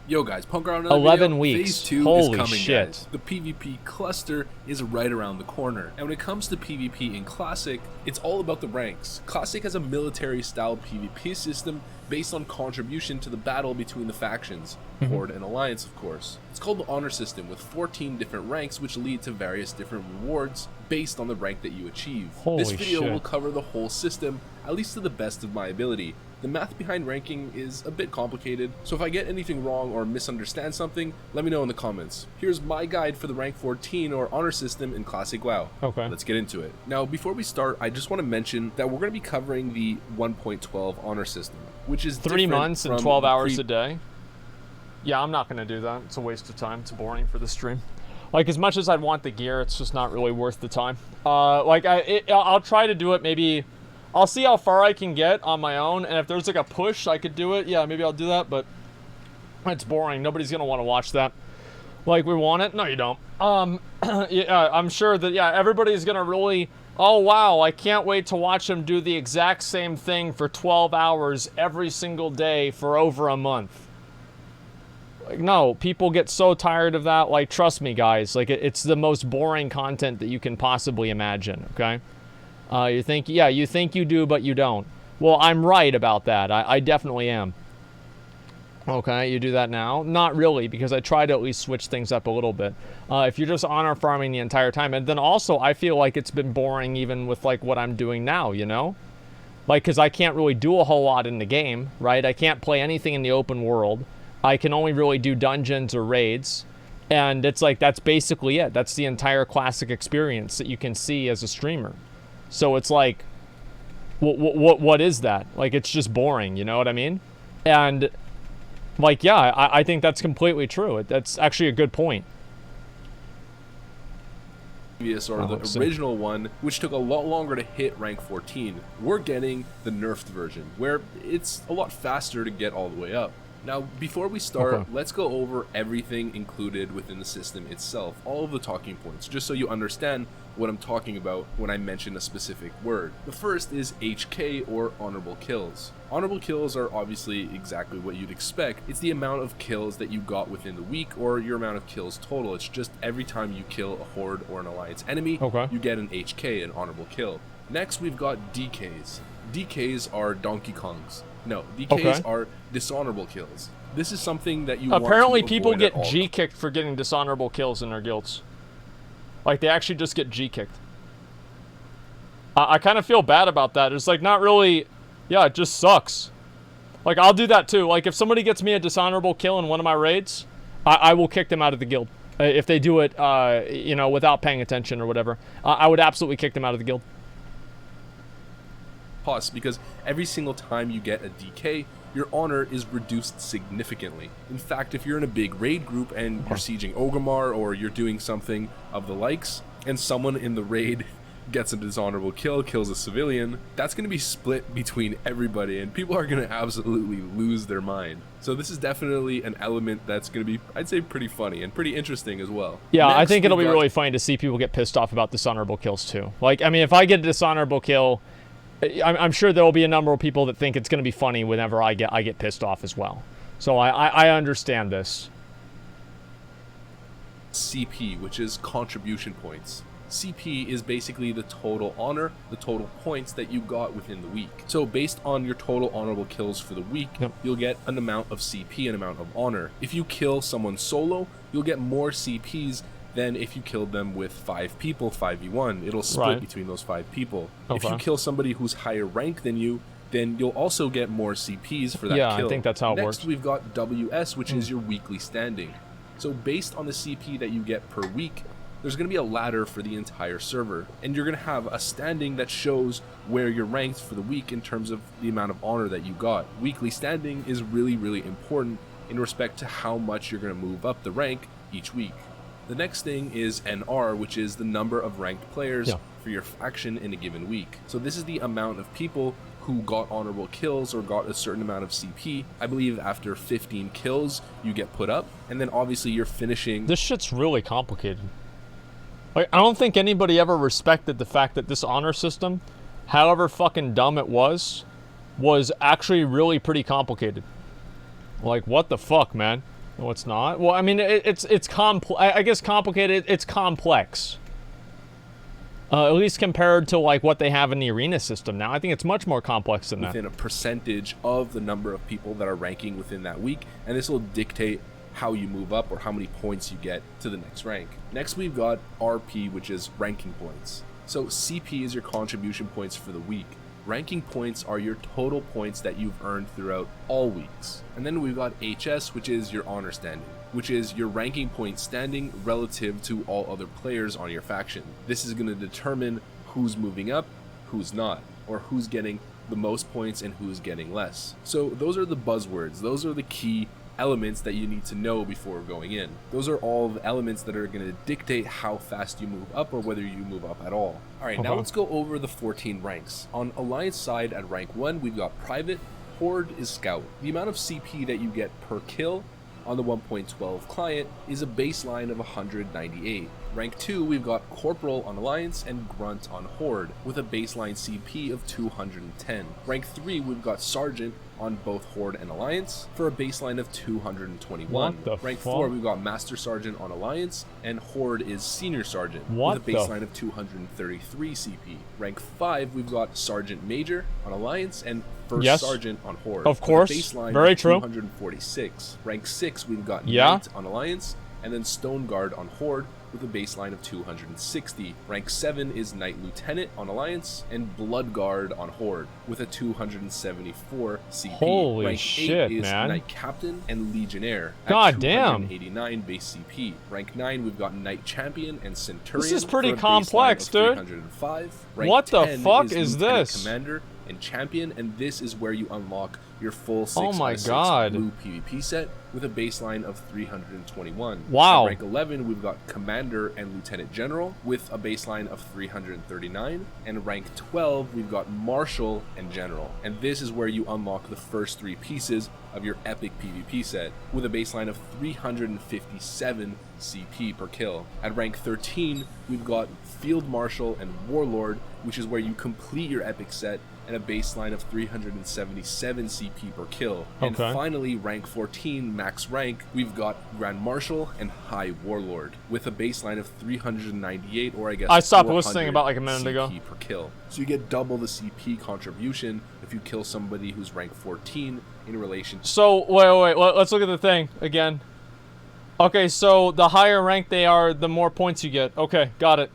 Yo guys, Punkrat on another 11 video. weeks. Phase 2 Holy is coming, shit. guys. The PvP cluster is right around the corner. And when it comes to PvP in Classic, it's all about the ranks. Classic has a military-style PvP system based on contribution to the battle between the factions, Horde and Alliance, of course. It's called the Honor System, with 14 different ranks which lead to various different rewards based on the rank that you achieve. This video will cover the whole system, at least to the best of my ability. The math behind ranking is a bit complicated, so if I get anything wrong or misunderstand something, let me know in the comments. Here's my guide for the rank 14 or honor system in Classic WoW. Okay. Let's get into it. Now, before we start, I just want to mention that we're going to be covering the 1.12 honor system, which is 3 months and 12 hours a day. Yeah, I'm not going to do that. It's a waste of time. It's boring for the stream. Like, as much as I'd want the gear, it's just not really worth the time. I'll try to do it maybe... I'll see how far I can get on my own, and if there's like a push I could do it, yeah, maybe I'll do that, but it's boring. Nobody's gonna want to watch that. Like, we want it? No, you don't. Yeah, I'm sure that, yeah, everybody's gonna really, oh wow, I can't wait to watch them do the exact same thing for 12 hours every single day for over a month. Like, no, people get so tired of that. Like, trust me, guys, like, it's the most boring content that you can possibly imagine, okay? You think you do, but you don't. Well, I'm right about that. I definitely am. Okay, you do that now? Not really, because I try to at least switch things up a little bit. If you're just honor farming the entire time, and then also I feel like it's been boring even with like what I'm doing now, you know? Like, because I can't really do a whole lot in the game, right? I can't play anything in the open world. I can only really do dungeons or raids. And it's like, that's basically it. That's the entire Classic experience that you can see as a streamer. So it's like, what is that? Like, it's just boring, you know what I mean? And, like, yeah, I think that's completely true. That's actually a good point. Or the original one, which took a lot longer to hit rank 14. We're getting the nerfed version, where it's a lot faster to get all the way up. Now, before we start, let's go over everything included within the system itself, all of the talking points, just so you understand what I'm talking about when I mention a specific word. The first is HK, or honorable kills. Honorable kills are obviously exactly what you'd expect. It's the amount of kills that you got within the week, or your amount of kills total. It's just every time you kill a Horde or an Alliance enemy, you get an HK, an honorable kill. Next, we've got DKs. DKs are Donkey Kongs. No, DKs are dishonorable kills. This is something that you apparently want to people avoid get G-kicked for getting dishonorable kills in their guilds. Like, they actually just get G-kicked. I kind of feel bad about that. It's like, not really, yeah, it just sucks. Like, I'll do that too. Like, if somebody gets me a dishonorable kill in one of my raids, I will kick them out of the guild. If they do it, you know, without paying attention or whatever. I would absolutely kick them out of the guild. Because every single time you get a DK, your honor is reduced significantly. In fact, if you're in a big raid group and you're sieging Orgrimmar, or you're doing something of the likes, and someone in the raid gets a dishonorable kill, kills a civilian, that's going to be split between everybody, and people are going to absolutely lose their mind. So this is definitely an element that's going to be, I'd say, pretty funny and pretty interesting as well. Yeah, next, I think it'll be really funny to see people get pissed off about dishonorable kills too. Like, I mean, if I get a dishonorable kill, I'm sure there will be a number of people that think it's going to be funny whenever I get pissed off as well. So I understand this. CP, which is contribution points. CP is basically the total honor, the total points that you got within the week. So based on your total honorable kills for the week, you'll get an amount of CP, an amount of honor. If you kill someone solo, you'll get more CPs than if you killed them with 5 people, 5v1. It'll split between those 5 people. If you kill somebody who's higher rank than you, then you'll also get more CPs for that kill. Yeah, I think that's how it works. Next, we've got WS, which is your weekly standing. So based on the CP that you get per week, there's going to be a ladder for the entire server, and you're going to have a standing that shows where you're ranked for the week in terms of the amount of honor that you got. Weekly standing is really, really important in respect to how much you're going to move up the rank each week. The next thing is NR, which is the number of ranked players for your faction in a given week. So this is the amount of people who got honorable kills or got a certain amount of CP. I believe after 15 kills, you get put up, and then obviously you're finishing. This shit's really complicated. Like, I don't think anybody ever respected the fact that this honor system, however fucking dumb it was actually really pretty complicated. Like, what the fuck, man? No, it's not. Well, I mean, it's I guess complicated. It's complex. At least compared to like what they have in the arena system now. I think it's much more complex than that. Within a percentage of the number of people that are ranking within that week, and this will dictate how you move up or how many points you get to the next rank. Next we've got RP, which is ranking points. So CP is your contribution points for the week. Ranking points are your total points that you've earned throughout all weeks. And then we've got HS, which is your honor standing, which is your ranking point standing relative to all other players on your faction. This is going to determine who's moving up, who's not, or who's getting the most points and who's getting less. So those are the buzzwords. Those are the key elements that you need to know before going in. Those are all the elements that are going to dictate how fast you move up or whether you move up at all. Alright, now let's go over the 14 ranks. On Alliance side at rank 1, we've got Private, Horde is Scout. The amount of CP that you get per kill on the 1.12 client is a baseline of 198. Rank 2, we've got Corporal on Alliance and Grunt on Horde, with a baseline CP of 210. Rank 3, we've got Sergeant on both Horde and Alliance for a baseline of 221. Rank 4, we've got Master Sergeant on Alliance, and Horde is Senior Sergeant with a baseline of 233 CP. Rank 5, we've got Sergeant Major on Alliance and First Sergeant on Horde. Of course, baseline very of true. 246. Rank 6, we've got Knight on Alliance, and then Stone Guard on Horde with a baseline of 260. Rank 7 is Knight Lieutenant on Alliance, and Blood Guard on Horde with a 274 CP. Holy Rank shit, 8 is man. Knight Captain and Legionnaire at God damn. 289 base CP. Rank 9, we've got Knight Champion and Centurion. This is pretty for a complex, baseline of dude. 305. Rank What the 10 fuck is Lieutenant this? Commander and Champion, and this is where you unlock your full 6 Oh my 6 God. blue PvP set with a baseline of 321. Wow. At rank 11, we've got Commander and Lieutenant General with a baseline of 339. And rank 12, we've got Marshal and General. And this is where you unlock the first 3 pieces of your epic PvP set with a baseline of 357 CP per kill. At rank 13, we've got Field Marshal and Warlord, which is where you complete your epic set and a baseline of 377 CP per kill. And finally, rank 14, max rank, we've got Grand Marshal and High Warlord with a baseline of 398, or I guess I stopped listening about like a minute ago. CP per kill. So you get double the CP contribution if you kill somebody who's rank 14 in relation to... So, wait, let's look at the thing again. Okay, so the higher rank they are, the more points you get. Okay, got it.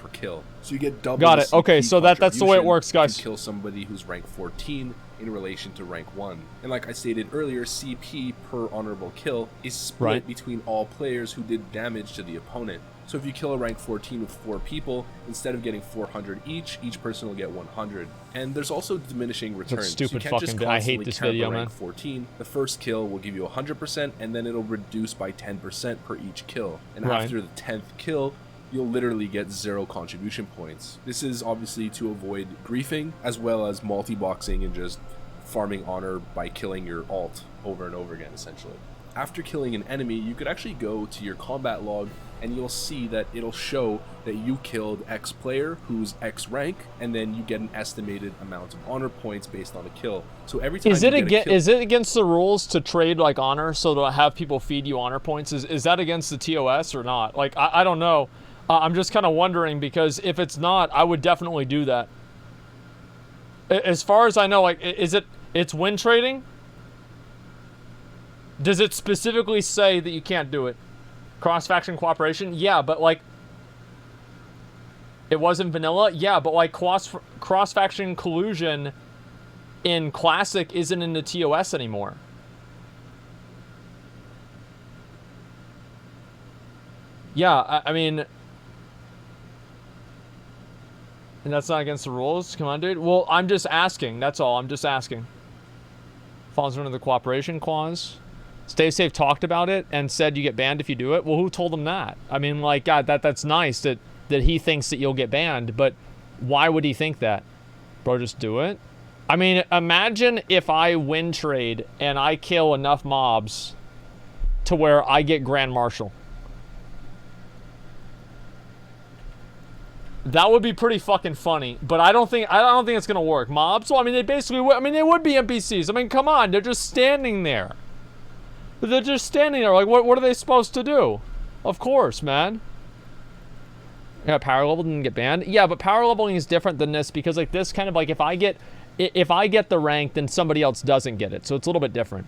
Per kill. So you get double. Got it. Okay, so that's the way it works, guys. You kill somebody who's rank 14 in relation to rank 1. And like I stated earlier, CP per honorable kill is split between all players who did damage to the opponent. So if you kill a rank 14 with 4 people, instead of getting 400 each person will get 100. And there's also diminishing returns. That's stupid so you can't just fucking. I hate this video, man. Rank 14. The first kill will give you 100%, and then it'll reduce by 10% per each kill. And after the 10th kill, you'll literally get 0 contribution points. This is obviously to avoid griefing, as well as multi-boxing and just farming honor by killing your alt over and over again, essentially. After killing an enemy, you could actually go to your combat log and you'll see that it'll show that you killed X player who's X rank, and then you get an estimated amount of honor points based on a kill. So every time is it against the rules to trade like honor, so to have people feed you honor points? Is that against the TOS or not? Like I don't know. I'm just kind of wondering, because if it's not, I would definitely do that. As far as I know, like, it's win trading? Does it specifically say that you can't do it? Cross-faction cooperation? Yeah, but like, it wasn't vanilla? Yeah, but like cross-faction collusion in Classic isn't in the TOS anymore. Yeah, I mean... And that's not against the rules? Come on, dude. Well, I'm just asking. That's all. I'm just asking. Falls under the cooperation clause. Stay Safe talked about it and said you get banned if you do it. Well, who told him that? I mean, like, God, that's nice that he thinks that you'll get banned, but why would he think that? Bro, just do it. I mean, imagine if I win trade and I kill enough mobs to where I get Grand Marshal. That would be pretty fucking funny, but I don't think it's gonna work. Mobs? Well, I mean, they basically would. I mean, they would be NPCs. I mean, come on, they're just standing there. They're just standing there, like, what are they supposed to do? Of course, man. Yeah, power level didn't get banned. Yeah, but power leveling is different than this because, like, this kind of, like, if I get the rank, then somebody else doesn't get it. So it's a little bit different.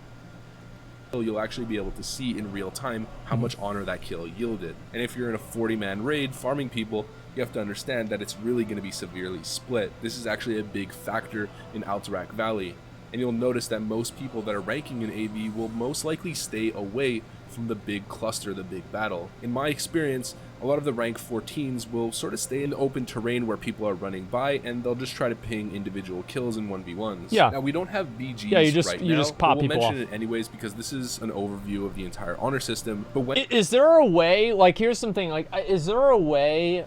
You'll actually be able to see in real time how much honor that kill yielded. And if you're in a 40-man raid farming people, you have to understand that it's really going to be severely split. This is actually a big factor in Alterac Valley. And you'll notice that most people that are ranking in AV will most likely stay away from the big cluster, the big battle. In my experience, a lot of the rank 14s will sort of stay in the open terrain where people are running by, and they'll just try to ping individual kills in 1v1s. Yeah. Now, we don't have BGs right now. You just pop we'll people mention off. it anyways because this is an overview of the entire honor system. But when is there a way, like, here's something, like, is there a way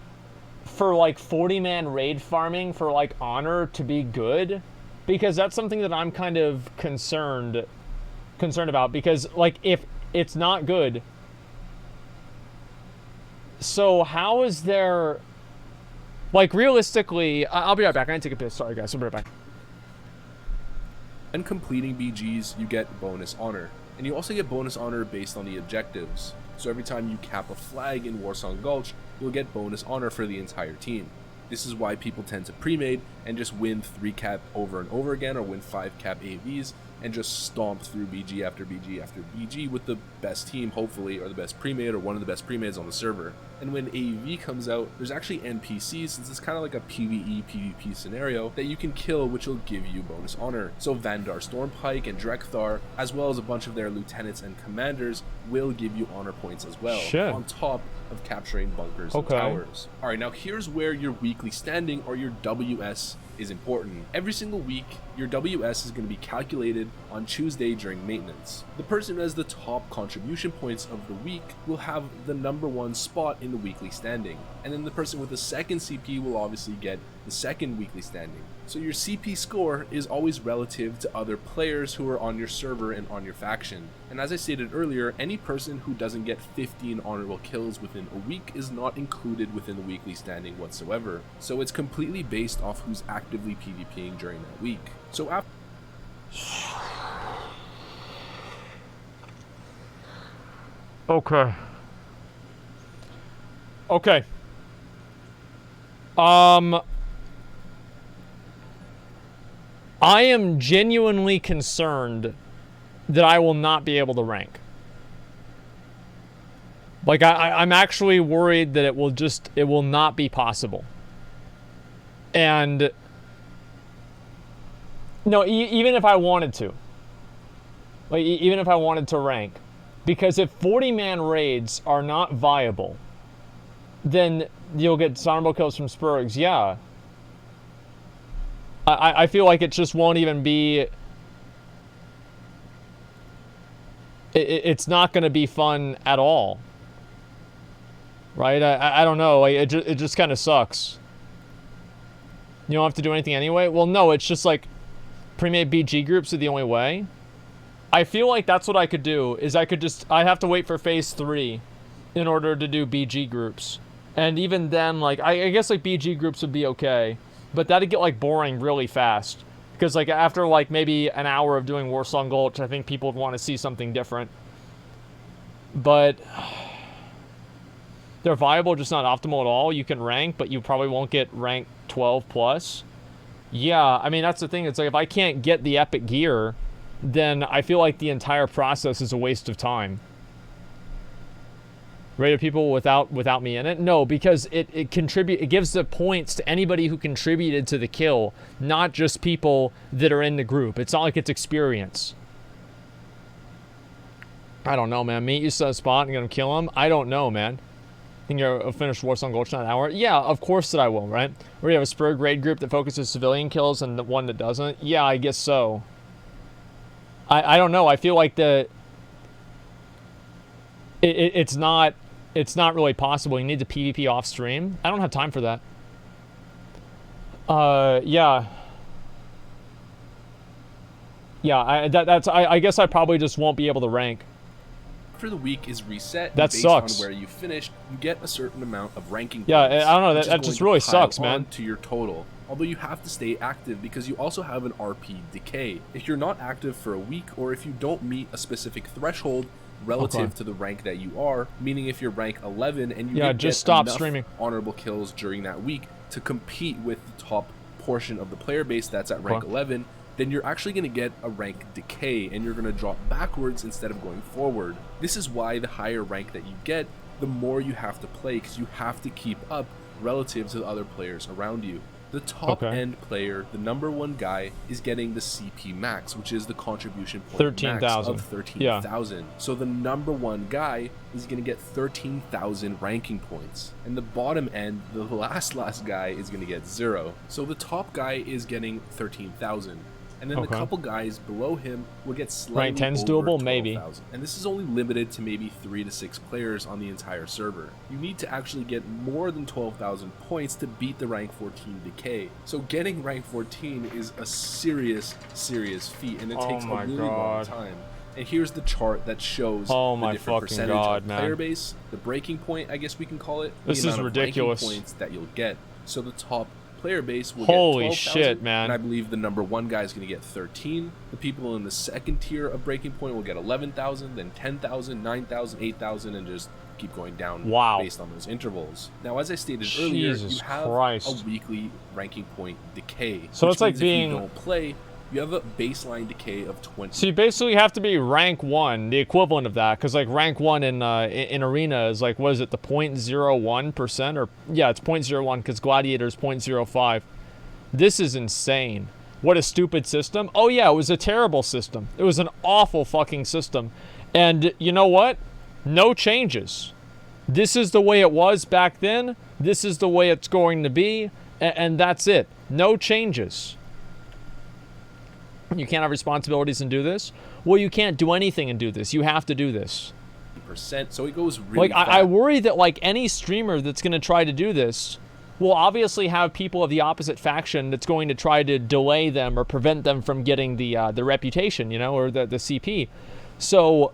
for, like, 40-man raid farming for, like, honor to be good? Because that's something that I'm kind of concerned about, because, like, if it's not good, so how is there, like, realistically, I'll be right back. I need to take a piss. Sorry, guys. I'll be right back. and completing BGs, you get bonus honor. And you also get bonus honor based on the objectives. So every time you cap a flag in Warsong Gulch, you'll get bonus honor for the entire team. This is why people tend to pre-made and just win 3 cap over and over again, or win 5 cap AVs, and just stomp through BG after BG after BG with the best team, hopefully, or the best pre-made, or one of the best pre-mades on the server. And when AV comes out, there's actually NPCs, since it's kind of like a PvE, PvP scenario, that you can kill, which will give you bonus honor. So Vandar Stormpike and Drekthar, as well as a bunch of their lieutenants and commanders, will give you honor points as well, on top of capturing bunkers and towers. Alright, now here's where your weekly standing, or your WS, is important. Every single week, your WS is going to be calculated on Tuesday during maintenance. The person who has the top contribution points of the week will have the #1 spot in the weekly standing, and then the person with the second CP will obviously get the second weekly standing. So your CP score is always relative to other players who are on your server and on your faction. And as I stated earlier, any person who doesn't get 15 honorable kills within a week is not included within the weekly standing whatsoever. So it's completely based off who's actively PvPing during that week. So after Okay. I am genuinely concerned that I will not be able to rank. Like, I'm actually worried that it will not be possible. And, no, even if I wanted to. Like, even if I wanted to rank. Because if 40-man raids are not viable, then you'll get dishonorable kills from Spurgs, yeah. I feel like it just won't even be... It's not going to be fun at all. Right? I don't know. Like, it just kind of sucks. You don't have to do anything anyway? Well, no, it's just like pre-made BG groups are the only way. I feel like that's what I could do, is I'd have to wait for phase 3 in order to do BG groups. And even then, like, I guess, like, BG groups would be okay. But that'd get, like, boring really fast. Because, like, after, like, maybe an hour of doing Warsong Gulch, I think people would want to see something different. But they're viable, just not optimal at all. You can rank, but you probably won't get rank 12 plus. Yeah, I mean, that's the thing. It's like, if I can't get the epic gear, then I feel like the entire process is a waste of time. Rated people without me in it? No, because it gives the points to anybody who contributed to the kill, not just people that are in the group. It's not like it's experience. I don't know, man. Meet you to a spot and gonna kill him? I don't know, man. Think you'll finish Warsong Gulch in an hour? Yeah, of course that I will, right? Where you have a Spurg raid group that focuses civilian kills and the one that doesn't? Yeah, I guess so. I don't know. I feel like it's not really possible. You need to PvP off stream. I don't have time for that. Yeah. Yeah, I guess I probably just won't be able to rank. After the week is reset, that based sucks. on where you finished, you get a certain amount of ranking points. Yeah, I don't know. That just really sucks, man. To your total. although you have to stay active because you also have an RP decay. If you're not active for a week, or if you don't meet a specific threshold relative to the rank that you are, meaning if you're rank 11 and you just get stop enough streaming honorable kills during that week to compete with the top portion of the player base that's at rank 11, then you're actually going to get a rank decay and you're going to drop backwards instead of going forward. This is why the higher rank that you get, the more you have to play, because you have to keep up relative to the other players around you. The top end player, the #1 guy, is getting the CP max, which is the contribution point 13,000 of 13,000. So the #1 guy is going to get 13,000 ranking points. And the bottom end, the last guy, is going to get 0. So the top guy is getting 13,000. And then the couple guys below him will get slightly rank 10's over doable, maybe. And this is only limited to maybe 3 to 6 players on the entire server. You need to actually get more than 12,000 points to beat the rank 14 decay. So getting rank 14 is a serious feat, and it takes a really long time. And here's the chart that shows the different percentage of player base, the breaking point, I guess we can call it. This is ridiculous. Points that you'll get. So the top player base will Holy get 12,000, shit, man. and I believe the #1 guy is going to get 13. The people in the second tier of breaking point will get 11,000, then 10,000, 9,000, 8,000, and just keep going down based on those intervals. Now, as I stated earlier, you have a weekly ranking point decay. So it's like being... if you don't play, you have a baseline decay of 20. So you basically have to be rank 1, the equivalent of that, because like rank 1 in Arena is like, what is it, the 0.01%? Or yeah, it's 0.01 because Gladiator is 0.05. This is insane. What a stupid system. Oh yeah, it was a terrible system. It was an awful fucking system. And you know what? No changes. This is the way it was back then. This is the way it's going to be. And that's it. No changes. You can't have responsibilities and do this. Well, you can't do anything and do this. You have to do this. So it goes really like I worry that like any streamer that's going to try to do this will obviously have people of the opposite faction that's going to try to delay them or prevent them from getting the reputation, you know, or the CP. So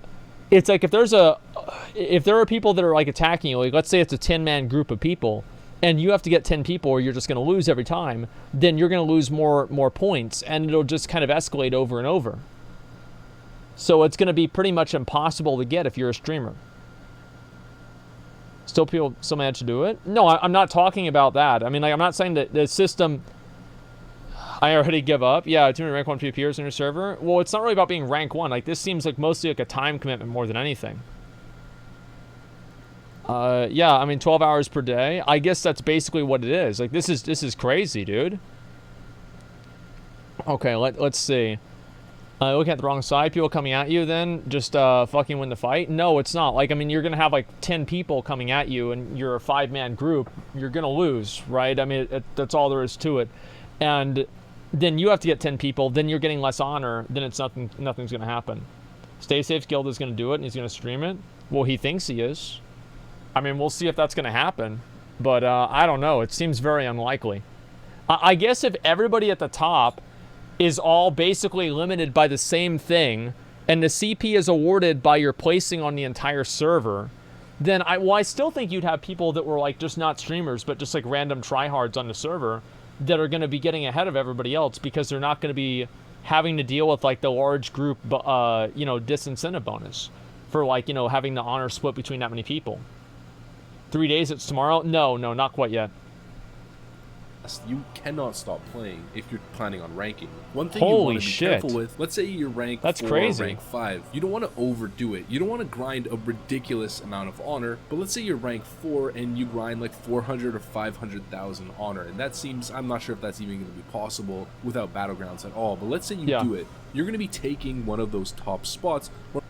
it's like if there are people that are like attacking you, like let's say it's a 10-man group of people, and you have to get 10 people or you're just going to lose every time, then you're going to lose more points, and it'll just kind of escalate over and over. So it's going to be pretty much impossible to get if you're a streamer. Still people still manage to do it? No, I'm not talking about that. I mean, like, I'm not saying that the system... I already give up. Yeah, too many rank 1 PvPers in your server. Well, it's not really about being rank 1. Like, this seems like mostly like a time commitment more than anything. Yeah, I mean, 12 hours per day. I guess that's basically what it is. Like, this is crazy, dude. Okay, let's see. Looking at the wrong side, people coming at you then just fucking win the fight? No, it's not. Like, I mean, you're gonna have like 10 people coming at you and you're a 5-man group. You're gonna lose, right? I mean, that's all there is to it. And then you have to get 10 people, then you're getting less honor, then it's nothing's gonna happen. Stay Safe Guild is gonna do it and he's gonna stream it. Well, he thinks he is. I mean, we'll see if that's going to happen, but I don't know. It seems very unlikely. I guess if everybody at the top is all basically limited by the same thing, and the CP is awarded by your placing on the entire server, then I still think you'd have people that were like just not streamers, but just like random tryhards on the server that are going to be getting ahead of everybody else because they're not going to be having to deal with like the large group, you know, disincentive bonus for like, you know, having the honor split between that many people. 3 days, it's tomorrow? No, not quite yet. You cannot stop playing if you're planning on ranking. One thing you want to be careful with, let's say you're rank 4 or rank 5. You don't want to overdo it. You don't want to grind a ridiculous amount of honor, but let's say you're rank 4 and you grind like 400 or 500,000 honor, and that seems, I'm not sure if that's even going to be possible without Battlegrounds at all, but let's say you do it. You're going to be taking one of those top spots where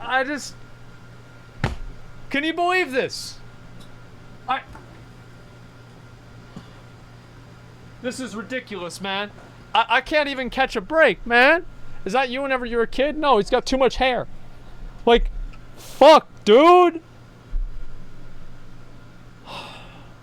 I just... Can you believe this? This is ridiculous, man. I can't even catch a break, man. Is that you whenever you were a kid? No, he's got too much hair. Like, fuck, dude.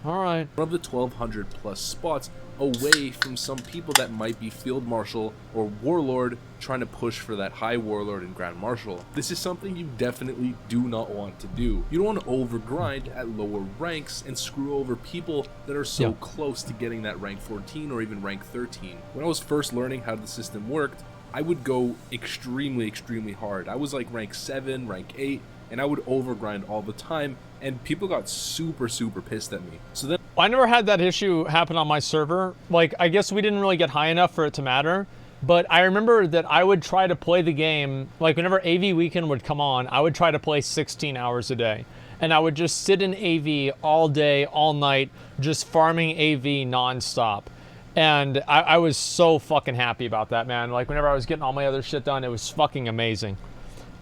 All right. One of the 1,200 plus spots away from some people that might be Field Marshal or Warlord trying to push for that High Warlord and Grand Marshal. This is something you definitely do not want to do. You don't want to overgrind at lower ranks and screw over people that are so close to getting that rank 14 or even rank 13. When I was first learning how the system worked, I would go extremely hard. I was like rank 7, rank 8, and I would overgrind all the time, and people got super pissed at me. So then I never had that issue happen on my server. Like, I guess we didn't really get high enough for it to matter, but I remember that I would try to play the game, like whenever AV weekend would come on, I would try to play 16 hours a day. And I would just sit in AV all day, all night, just farming AV nonstop. And I was so fucking happy about that, man. Like, whenever I was getting all my other shit done, it was fucking amazing.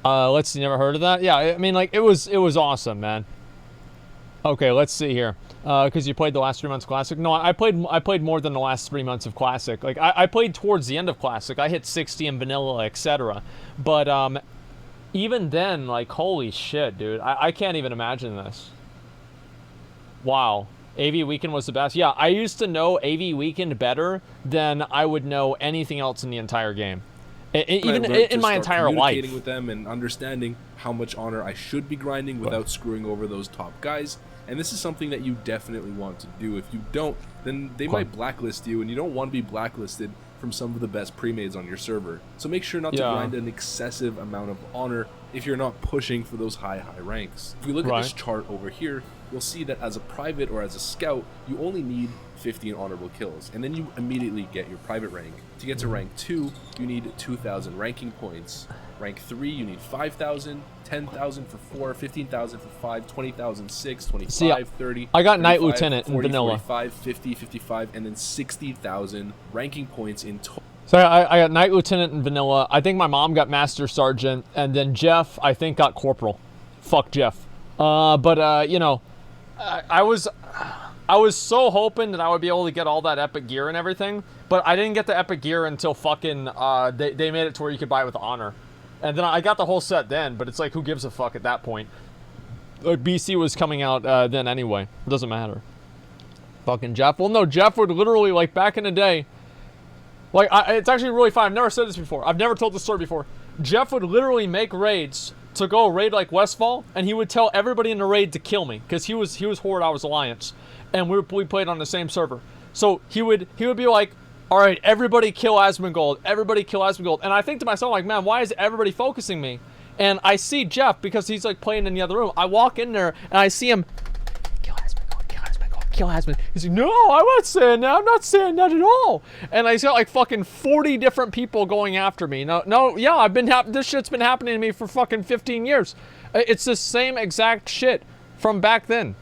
Let's see, never heard of that? Yeah, I mean, like, it was awesome, man. Okay, let's see here. Because you played the last 3 months of Classic. No, I played more than the last 3 months of Classic. Like, I played towards the end of Classic. I hit 60 in vanilla, etc. But even then, like, holy shit, dude. I can't even imagine this. Wow. AV Weekend was the best. Yeah, I used to know AV Weekend better than I would know anything else in the entire game. Even in my entire life. Communicating with them and understanding how much honor I should be grinding without screwing over those top guys. And this is something that you definitely want to do. If you don't, then they might blacklist you, and you don't want to be blacklisted from some of the best pre-mades on your server. So make sure not to grind an excessive amount of honor if you're not pushing for those high ranks. If we look at this chart over here, you'll see that as a private or as a scout, you only need 15 honorable kills, and then you immediately get your private rank. To get to rank 2, you need 2,000 ranking points. Rank 3, you need 5,000, 10,000 for 4, 15,000 for 5, 20,000, 6, 25, 30. I got Knight Lieutenant 40, in vanilla. 45, 50, 55, and then 60,000 ranking points in total. So I got Knight Lieutenant in vanilla. I think my mom got Master Sergeant, and then Jeff, I think, got Corporal. Fuck Jeff. You know, I was so hoping that I would be able to get all that epic gear and everything, but I didn't get the epic gear until fucking they made it to where you could buy it with honor. And then I got the whole set then, but it's like, who gives a fuck at that point? Like, BC was coming out then anyway. It doesn't matter. Fucking Jeff. Well, no, Jeff would literally, like, back in the day, like, it's actually really fun. I've never said this before. I've never told this story before. Jeff would literally make raids to go raid like Westfall, and he would tell everybody in the raid to kill me, because he was Horde, I was Alliance, and we played on the same server. So he would be like, all right, everybody kill Asmongold, everybody kill Asmongold. And I think to myself, like, man, why is everybody focusing me? And I see Jeff, because he's like playing in the other room. I walk in there and I see him, kill Asmongold, kill Asmongold, kill Asmongold. He's like, no, I'm not saying that. I'm not saying that at all. And I got like fucking 40 different people going after me. No, yeah, this shit's been happening to me for fucking 15 years. It's the same exact shit from back then.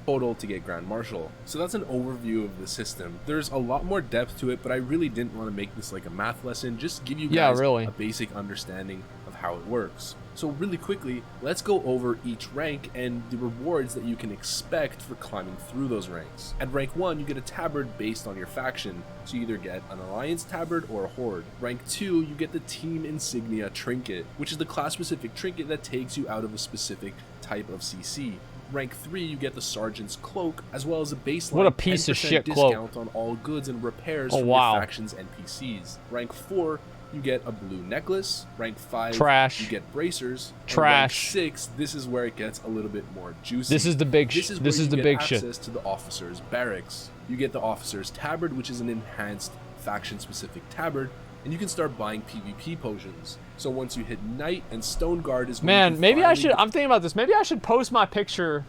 Total to get Grand Marshal. So that's an overview of the system. There's a lot more depth to it, but I really didn't want to make this like a math lesson, just give you guys a basic understanding of how it works. So really quickly, let's go over each rank and the rewards that you can expect for climbing through those ranks. At rank 1, you get a tabard based on your faction, so you either get an Alliance tabard or a Horde. Rank 2, you get the Team Insignia trinket, which is the class-specific trinket that takes you out of a specific type of CC. Rank 3, you get the Sergeant's Cloak, as well as a baseline what a piece of shit discount cloak. on all goods and repairs from your faction's NPCs. Rank 4, you get a blue necklace. Rank 5, you get bracers. Rank 6, this is where it gets a little bit more juicy. This is the big shit. This is the big shit. Access to the officer's barracks. You get the officer's tabard, which is an enhanced faction-specific tabard, and you can start buying PvP potions. So once you hit Knight and Stone Guard is I'm thinking about this. Maybe I should post my picture.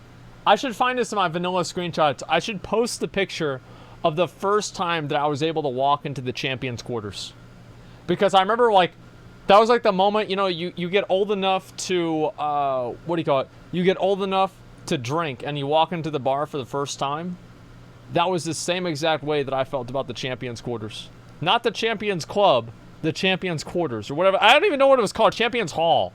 I should find this in my vanilla screenshots. I should post the picture of the first time that I was able to walk into the champion's quarters. Because I remember, like, that was like the moment, you know, you get old enough to, you get old enough to drink and you walk into the bar for the first time. That was the same exact way that I felt about the champion's quarters. Not the Champions Club, the Champions Quarters, or whatever. I don't even know what it was called. Champions Hall.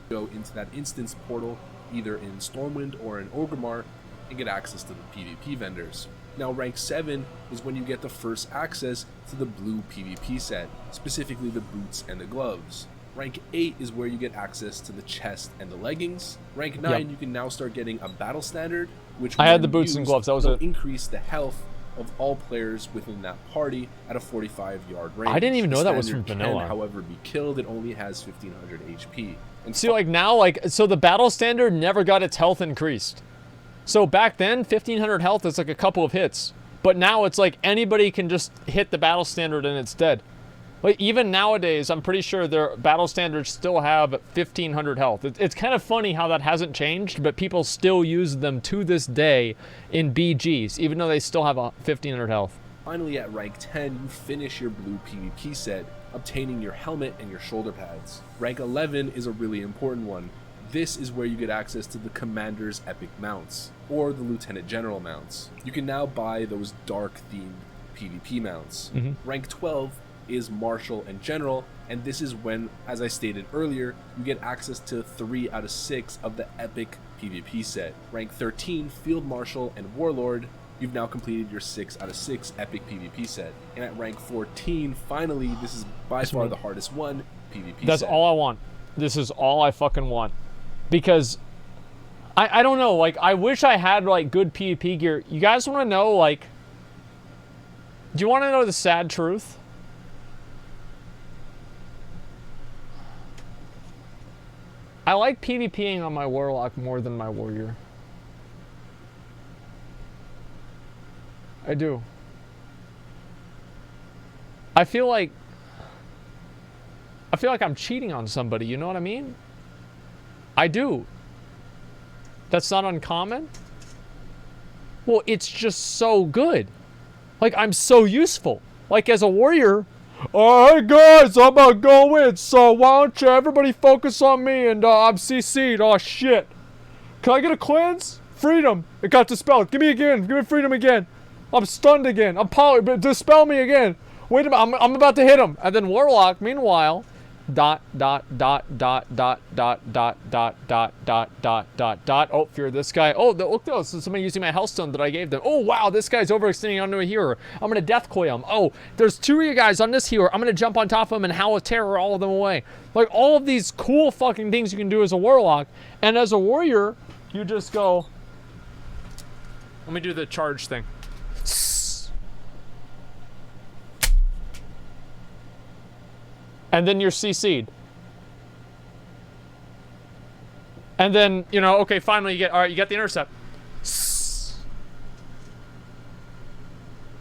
Go into that instance portal, either in Stormwind or in Orgrimmar, and get access to the PvP vendors. Now, rank 7 is when you get the first access to the blue PvP set, specifically the boots and the gloves. Rank 8 is where you get access to the chest and the leggings. Rank 9, you can now start getting a battle standard, which I had the boots and gloves. That was will it. Increase the health of all players within that party at a 45-yard range. I didn't even know that was from vanilla. Can, however, be killed. It only has 1500 HP. And see, like now, so the battle standard never got its health increased. So back then, 1500 health is like a couple of hits. But now it's like anybody can just hit the battle standard and it's dead. Like even nowadays, I'm pretty sure their battle standards still have 1500 health. It's kind of funny how that hasn't changed, but people still use them to this day in BGs, even though they still have 1500 health. Finally, at rank 10, you finish your blue PvP set, obtaining your helmet and your shoulder pads. Rank 11 is a really important one. This is where you get access to the Commander's Epic Mounts, or the Lieutenant General Mounts. You can now buy those dark-themed PvP mounts. Rank 12 is Marshal and General, and this is when, as I stated earlier, you get access to 3 out of 6 of the Epic PvP set. Rank 13, Field Marshal and Warlord, you've now completed your 6 out of 6 Epic PvP set. And at rank 14, finally, this is by far the hardest one, PvP set. That's all I want. This is all I fucking want. Because, I don't know, like, I wish I had, like, good PvP gear. You guys want to know, like, do you want to know the sad truth? I like PvPing on my Warlock more than my Warrior. I do. I feel like I'm cheating on somebody, you know what I mean? I do. That's not uncommon. Well, it's just so good. Like, I'm so useful. Like, as a Warrior, hey guys, I'm gonna go in, so why don't you everybody focus on me, and I'm CC'd, oh shit. Can I get a cleanse? Freedom, it got dispelled, give me again, give me freedom again. I'm stunned again, I'm but dispel me again. Wait a minute, I'm about to hit him. And then Warlock, meanwhile, dot. Oh, fear this guy. Oh, look, this is somebody using my healthstone that I gave them. Oh, wow, this guy's overextending onto a healer. I'm gonna deathcoil him. Oh, there's 2 of you guys on this healer. I'm gonna jump on top of him and howl of terror all of them away. Like, all of these cool fucking things you can do as a Warlock. And as a Warrior, you just go... Let me do the charge thing. And then you're CC'd. And then, you know, okay, finally you get, all right, you get the intercept.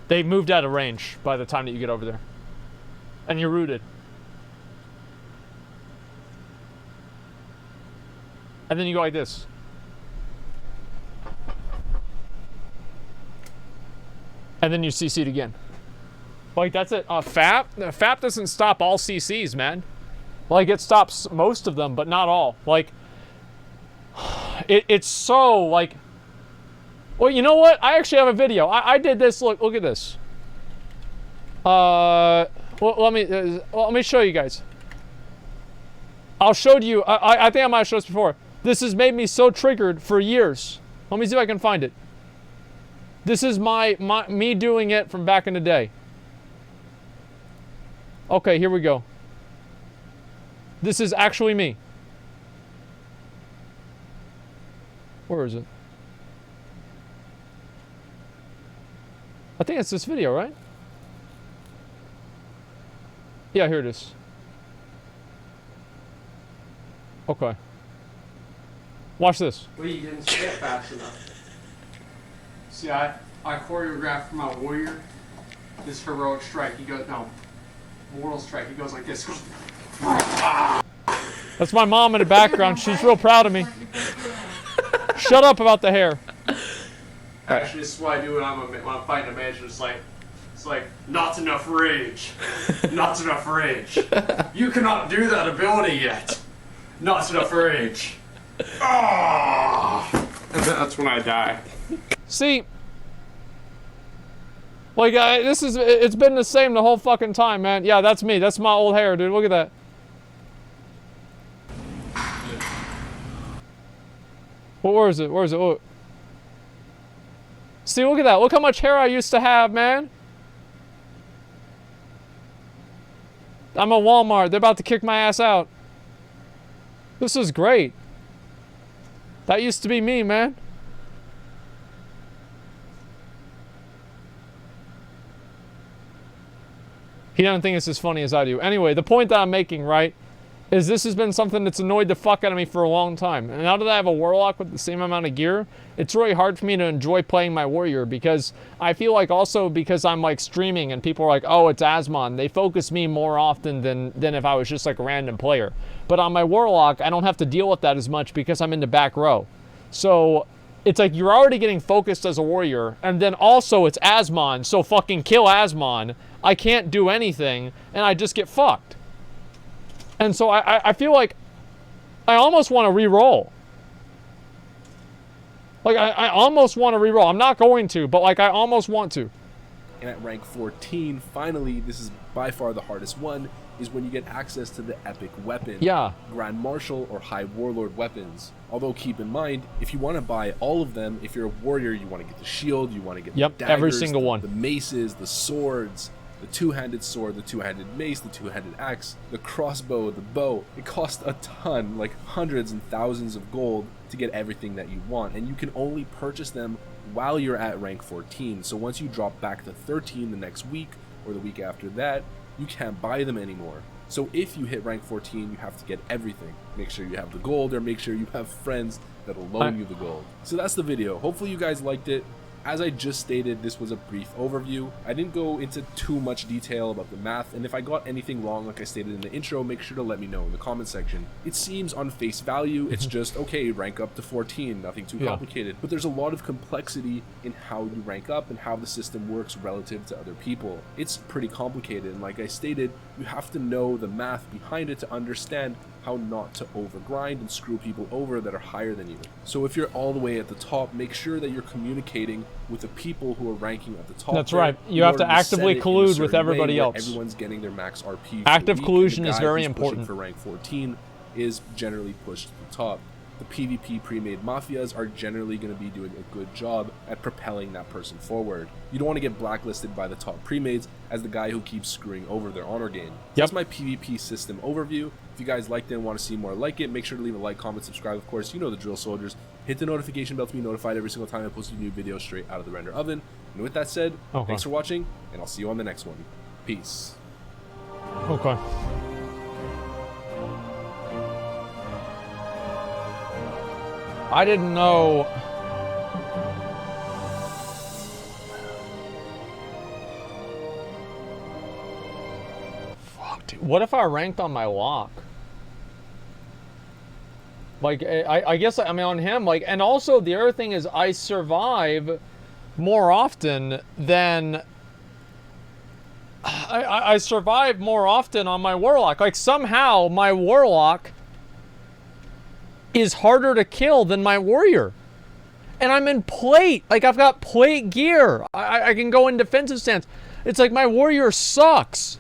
They moved out of range by the time that you get over there. And you're rooted. And then you go like this. And then you CC'd again. Like, that's it. FAP doesn't stop all CCs, man. Like, it stops most of them, but not all. Like, it's so, like... Well, you know what? I actually have a video. I did this. Look at this. Well, let me show you guys. I'll show you. I think I might have shown this before. This has made me so triggered for years. Let me see if I can find it. This is me doing it from back in the day. Okay, here we go. This is actually me. Where is it? I think it's this video, right? Yeah, here it is. Okay. Watch this. Well, you didn't say it fast enough. See, I choreographed for my Warrior this heroic strike. He goes, no, mortal strike. He goes like this. That's my mom in the background. She's real proud of me. Shut up about the hair. Actually, this is what I do when I'm fighting a mage. It's like, not enough rage. Not enough rage. You cannot do that ability yet. Not enough rage. Oh! And that's when I die. See, like, it's been the same the whole fucking time, man. Yeah, that's me. That's my old hair, dude. Look at that. Well, where is it? Where is it? Oh. See, look at that. Look how much hair I used to have, man. I'm at Walmart. They're about to kick my ass out. This is great. That used to be me, man. He doesn't think it's as funny as I do. Anyway, the point that I'm making, right, is this has been something that's annoyed the fuck out of me for a long time. And now that I have a Warlock with the same amount of gear, it's really hard for me to enjoy playing my Warrior, because I feel like also because I'm like streaming and people are like, oh, it's Asmon, they focus me more often than if I was just like a random player. But on my Warlock, I don't have to deal with that as much because I'm in the back row. So it's like you're already getting focused as a Warrior, and then also it's Asmon, so fucking kill Asmon. I can't do anything, and I just get fucked. And so I feel like I almost want to re-roll. Like, I almost want to re-roll. I'm not going to, but, like, I almost want to. And at rank 14, finally, this is by far the hardest one, is when you get access to the epic weapon. Yeah. Grand Marshal or High Warlord weapons. Although keep in mind, if you want to buy all of them, if you're a warrior, you want to get the shield, you want to get the daggers, every single one. The maces, the swords, the two-handed sword, the two-handed mace, the two-handed axe, the crossbow, the bow. It costs a ton, like hundreds and thousands of gold to get everything that you want, and you can only purchase them while you're at rank 14. So once you drop back to 13 the next week or the week after that, you can't buy them anymore. So if you hit rank 14, you have to get everything. Make sure you have the gold, or make sure you have friends that'll loan you the gold. So that's the video. Hopefully you guys liked it. As I just stated, this was a brief overview. I didn't go into too much detail about the math, and if I got anything wrong, like I stated in the intro, make sure to let me know in the comment section. It seems on face value, it's just, okay, rank up to 14, nothing too complicated. But there's a lot of complexity in how you rank up and how the system works relative to other people. It's pretty complicated, and like I stated, you have to know the math behind it to understand how not to overgrind and screw people over that are higher than you. So if you're all the way at the top, make sure that you're communicating with the people who are ranking at the top. That's right. You have to actively collude with everybody else. Everyone's getting their max RP. Active collusion is very important. For rank 14 is generally pushed to the top. The PvP pre-made mafias are generally going to be doing a good job at propelling that person forward. You don't want to get blacklisted by the top pre-mades as the guy who keeps screwing over their honor gain. That's my PvP system overview. If you guys liked it and want to see more like it, make sure to leave a like, comment, subscribe. Of course, you know the drill, soldiers. Hit the notification bell to be notified every single time I post a new video straight out of the render oven. And with that said, thanks for watching, and I'll see you on the next one. Peace. Okay. I didn't know. Fuck, dude. What if I ranked on my lock? Like, I guess, I mean, on him, like, and also the other thing is I survive more often than... I survive more often on my Warlock. Like, somehow my Warlock is harder to kill than my Warrior. And I'm in plate. Like, I've got plate gear. I can go in defensive stance. It's like my Warrior sucks.